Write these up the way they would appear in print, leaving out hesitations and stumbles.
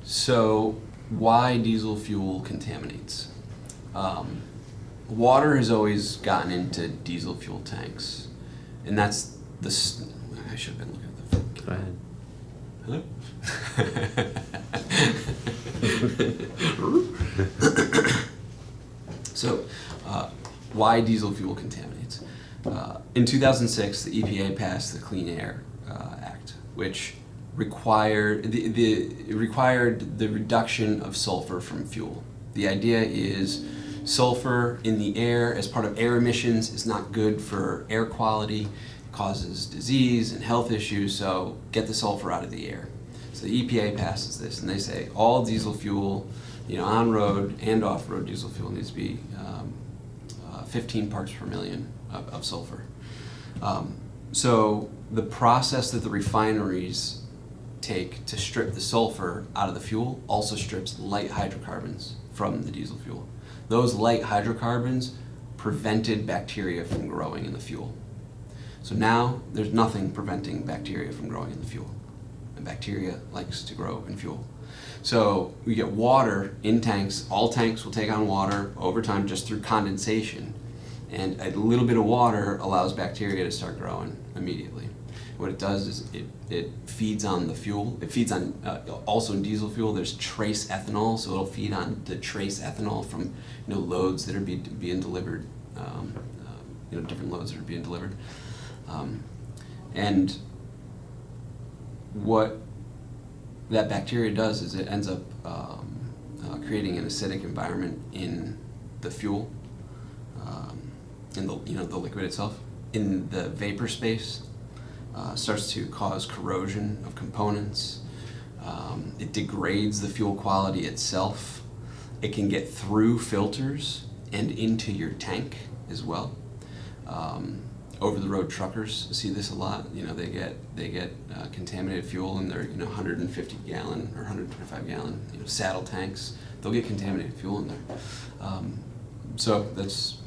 So, why diesel fuel contaminates? Water has always gotten into diesel fuel tanks, and that's I should have been looking at the. Go ahead. Hello. So, why diesel fuel contaminates? In 2006, the EPA passed the Clean Air Act, which required required the reduction of sulfur from fuel. The idea is sulfur in the air as part of air emissions is not good for air quality, it causes disease and health issues, so get the sulfur out of the air. So the EPA passes this and they say all diesel fuel, on-road and off-road diesel fuel needs to be 15 parts per million of sulfur. So the process that the refineries take to strip the sulfur out of the fuel also strips light hydrocarbons from the diesel fuel. Those light hydrocarbons prevented bacteria from growing in the fuel. So now there's nothing preventing bacteria from growing in the fuel. And bacteria likes to grow in fuel. So we get water in tanks. All tanks will take on water over time just through condensation. And a little bit of water allows bacteria to start growing immediately. What it does is it feeds on the fuel. It feeds on, also in diesel fuel, there's trace ethanol, so it'll feed on the trace ethanol from loads that are being delivered, different loads that are being delivered. And what that bacteria does is it ends up creating an acidic environment in the fuel, in the liquid itself, in the vapor space. Starts to cause corrosion of components. It degrades the fuel quality itself. It can get through filters and into your tank as well. Over-the-road truckers see this a lot. They get contaminated fuel in their 150 gallon or 125 gallon saddle tanks. They'll get contaminated fuel in there. So that's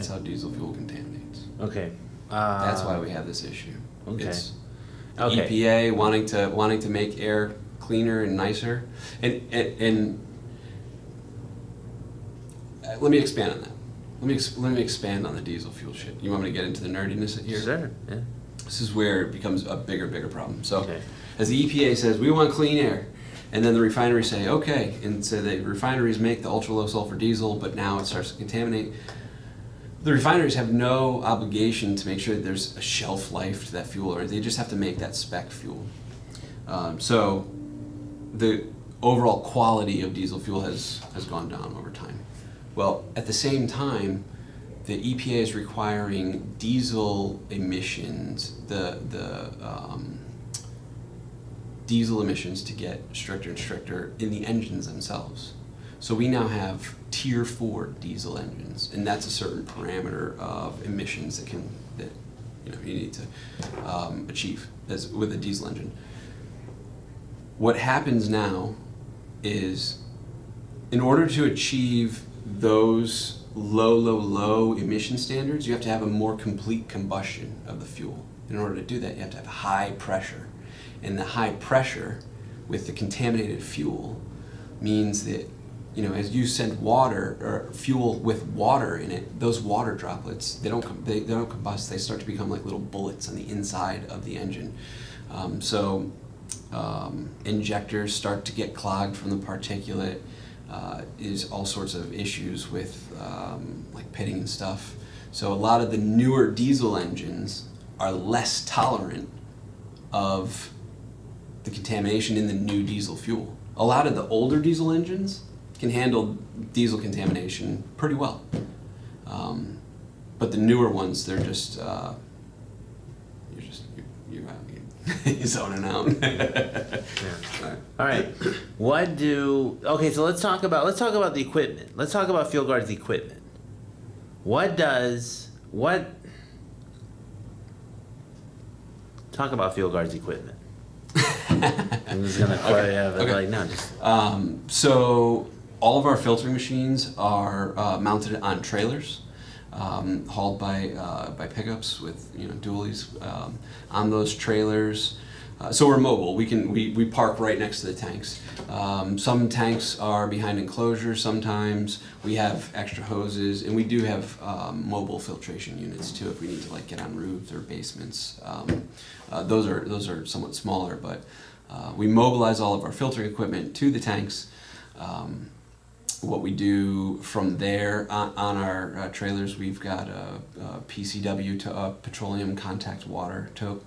how diesel fuel contaminates. Okay. That's why we have this issue. Okay. It's the EPA wanting to make air cleaner and nicer, and let me expand on that. Let me expand on the diesel fuel shit. You want me to get into the nerdiness here? Sure. Yeah. This is where it becomes a bigger problem. So, as the EPA says, we want clean air, and then the refineries say, okay, and so the refineries make the ultra low sulfur diesel, but now it starts to contaminate. The refineries have no obligation to make sure that there's a shelf life to that fuel, or they just have to make that spec fuel. So the overall quality of diesel fuel has gone down over time. Well, at the same time, the EPA is requiring diesel emissions, the diesel emissions to get stricter and stricter in the engines themselves. So we now have Tier 4 diesel engines, and that's a certain parameter of emissions that you need to achieve with a diesel engine. What happens now is, in order to achieve those low emission standards, you have to have a more complete combustion of the fuel. In order to do that, you have to have high pressure, and the high pressure with the contaminated fuel means that as you send water or fuel with water in it, those water droplets, they don't combust. They start to become like little bullets on the inside of the engine. So injectors start to get clogged from the particulate. Is all sorts of issues with like pitting and stuff. So a lot of the newer diesel engines are less tolerant of the contamination in the new diesel fuel. A lot of the older diesel engines can handle diesel contamination pretty well. But the newer ones, they're just, you're zoning out. Yeah. All right. So let's talk about the equipment. Let's talk about Fuel Guard's equipment. Talk about Fuel Guard's equipment. I'm just gonna So all of our filtering machines are mounted on trailers, hauled by pickups with dualies. On those trailers, So we're mobile. We park right next to the tanks. Some tanks are behind enclosures. Sometimes we have extra hoses, and we do have mobile filtration units too if we need to like get on roofs or basements. Those are somewhat smaller, but we mobilize all of our filtering equipment to the tanks. What we do from there on our trailers, we've got a PCW, petroleum contact water tote.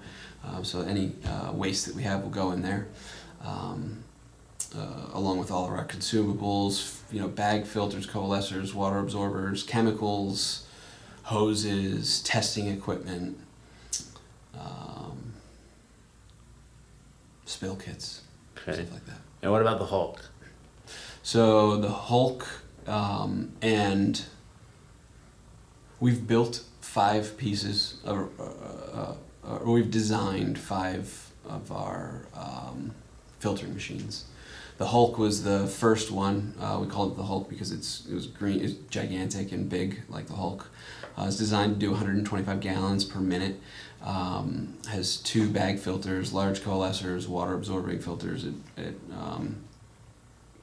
So any waste that we have will go in there, along with all of our consumables, bag filters, coalescers, water absorbers, chemicals, hoses, testing equipment, spill kits, stuff like that. And what about the Hulk? So the Hulk, and we've built 5 pieces of, or we've designed 5 of our filtering machines. The Hulk was the first one. We called it the Hulk because it was green, it's gigantic and big like the Hulk. It's designed to do 125 gallons per minute. Has 2 bag filters, large coalescers, water absorbing filters. It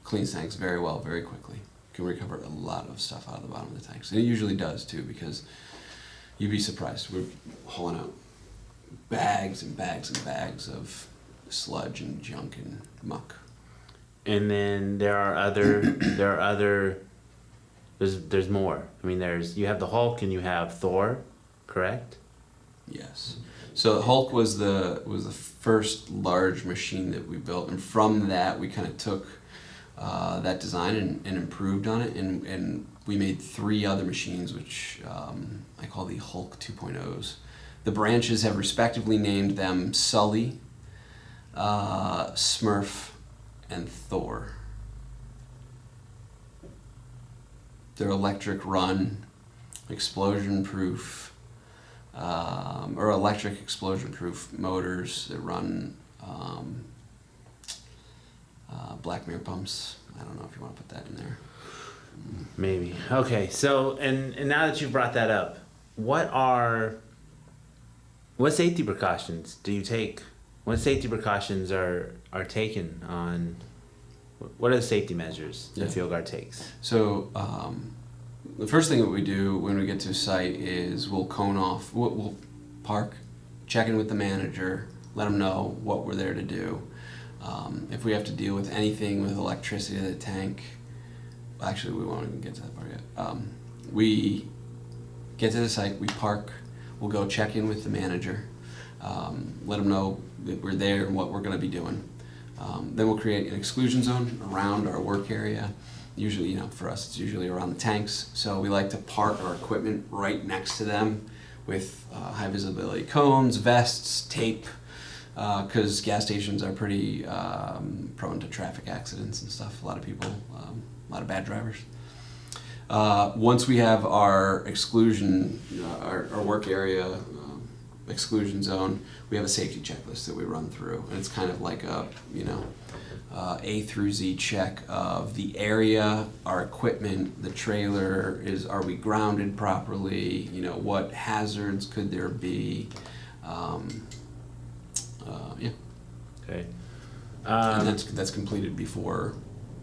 cleans tanks very well, very quickly. Can recover a lot of stuff out of the bottom of the tanks. And it usually does too, because you'd be surprised. We're hauling out bags and bags and bags of sludge and junk and muck. And then there's more. I mean, you have the Hulk and you have Thor, correct? Yes. So the Hulk was the first large machine that we built, and from that we kind of took that design and improved on it, and we made 3 other machines, which I call the Hulk 2.0s. The branches have respectively named them Sully, Smurf, and Thor. They're electric run, explosion proof, or electric explosion proof motors that run black mirror pumps. I don't know if you want to put that in there. Maybe. Okay, so and now that you've brought that up, what safety precautions do you take? What safety precautions are taken on? What are the safety measures that Field Guard takes? So the first thing that we do when we get to a site is we'll cone off. We'll park, check in with the manager, let them know what we're there to do. If we have to deal with anything with electricity to the tank, actually we won't even get to that part yet. We get to the site, we park, we'll go check in with the manager, let them know that we're there and what we're going to be doing. Then we'll create an exclusion zone around our work area. Usually, for us, it's usually around the tanks. So we like to park our equipment right next to them with high visibility cones, vests, tape, because gas stations are pretty prone to traffic accidents and stuff. A lot of people, a lot of bad drivers. Once we have our exclusion, our work area exclusion zone, we have a safety checklist that we run through, and it's kind of like a A through Z check of the area, our equipment, the trailer, are we grounded properly, what hazards could there be, yeah. Okay. And that's completed before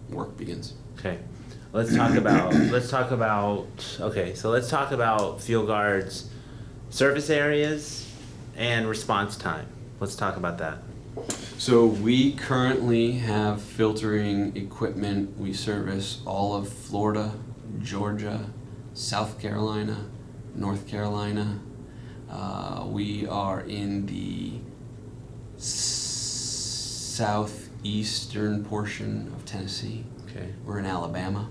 work begins. Okay. Let's talk about Field Guard's service areas and response time. Let's talk about that. So we currently have filtering equipment. We service all of Florida, Georgia, South Carolina, North Carolina. We are in the southeastern portion of Tennessee. Okay. We're in Alabama.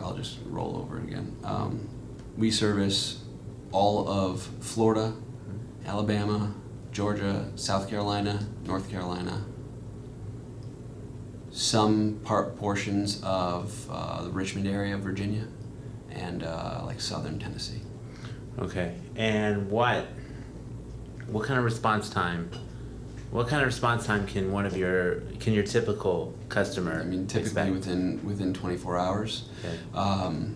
I'll just roll over it again. We service all of Florida, Alabama, Georgia, South Carolina, North Carolina, some portions of the Richmond area of Virginia, and like southern Tennessee. Okay. And what kind of response time What kind of response time can your typical customer I mean, typically expect? within 24 hours. Okay.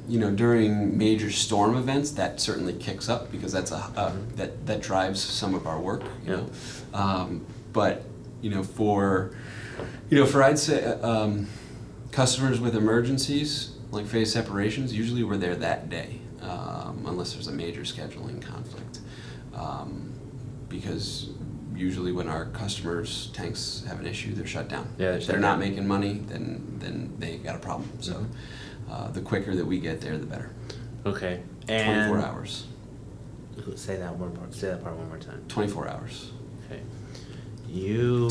You know, during major storm events, that certainly kicks up because that's that drives some of our work. You know, but you know, for I'd say customers with emergencies like phase separations, usually we're there that day, unless there's a major scheduling conflict, because usually when our customers' tanks have an issue, they're shut down. Yeah, If they're not making money, then they got a problem. So the quicker that we get there, the better. Okay. And 24 hours. Say that part one more time. 24 hours. Okay.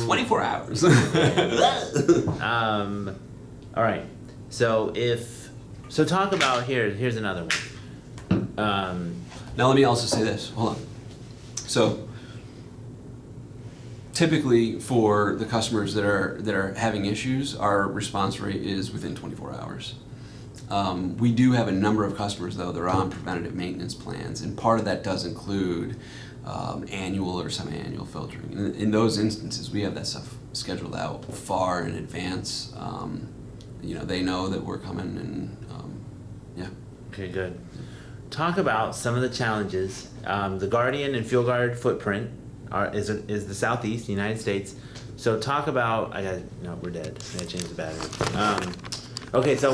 24 hours. All right. So talk about here's another one. Now let me also say this. Hold on. So typically for the customers that are having issues, our response rate is within 24 hours. We do have a number of customers though that are on preventative maintenance plans, and part of that does include annual or semi-annual filtering. In those instances, we have that stuff scheduled out far in advance. You know, they know that we're coming, and yeah. Okay, good. Talk about some of the challenges. The Guardian and Fuel Guard footprint is the Southeast, the United States. So talk about, we're dead. I gotta change the battery. Okay, so